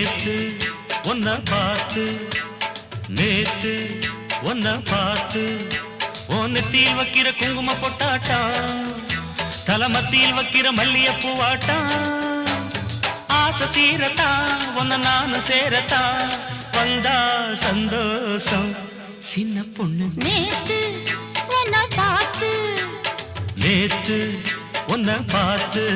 நேத்து உன்னை பார்த்து நேத்து உன்னை பார்த்து உன் நெத்தியில் வைக்கிற குங்கும பொட்டாட்டா தலமத்தியில் வைக்கிற மல்லிய பூவாட்டா ஆசை தீரத்தா உன்னை நானு சேரத்தா வந்தா சந்தோஷம் சின்ன பொண்ணு நேத்து உன்னை பார்த்து நேத்து உன்னை பார்த்து